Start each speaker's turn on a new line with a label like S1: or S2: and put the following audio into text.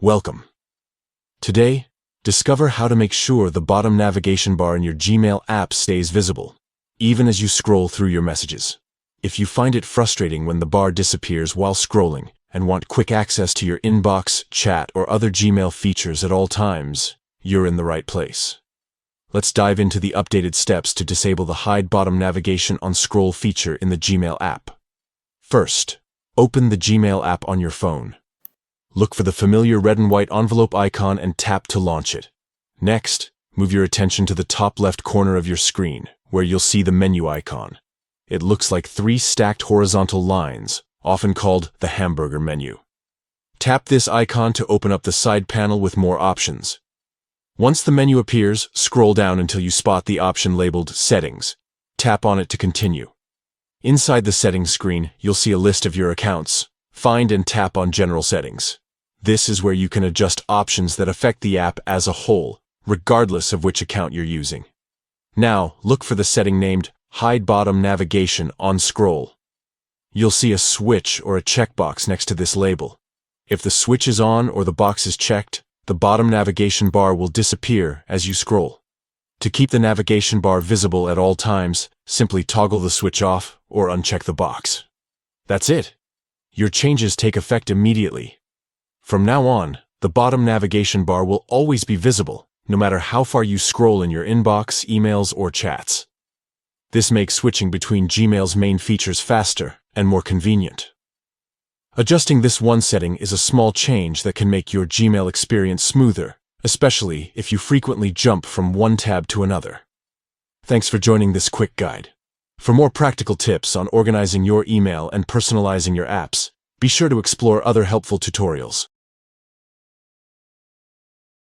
S1: Welcome. Today, discover how to make sure the bottom navigation bar in your Gmail app stays visible, even as you scroll through your messages. If you find it frustrating when the bar disappears while scrolling and want quick access to your inbox, chat, or other Gmail features at all times, you're in the right place. Let's dive into the updated steps to disable the Hide Bottom Navigation on Scroll feature in the Gmail app. First, open the Gmail app on your phone. Look for the familiar red and white envelope icon and tap to launch it. Next, move your attention to the top left corner of your screen, where you'll see the menu icon. It looks like 3 stacked horizontal lines, often called the hamburger menu. Tap this icon to open up the side panel with more options. Once the menu appears, scroll down until you spot the option labeled Settings. Tap on it to continue. Inside the settings screen, you'll see a list of your accounts. Find and tap on General Settings. This is where you can adjust options that affect the app as a whole, regardless of which account you're using. Now, look for the setting named Hide Bottom Navigation on Scroll. You'll see a switch or a checkbox next to this label. If the switch is on or the box is checked, the bottom navigation bar will disappear as you scroll. To keep the navigation bar visible at all times, simply toggle the switch off or uncheck the box. That's it. Your changes take effect immediately. From now on, the bottom navigation bar will always be visible, no matter how far you scroll in your inbox, emails, or chats. This makes switching between Gmail's main features faster and more convenient. Adjusting this one setting is a small change that can make your Gmail experience smoother, especially if you frequently jump from one tab to another. Thanks for joining this quick guide. For more practical tips on organizing your email and personalizing your apps, be sure to explore other helpful tutorials.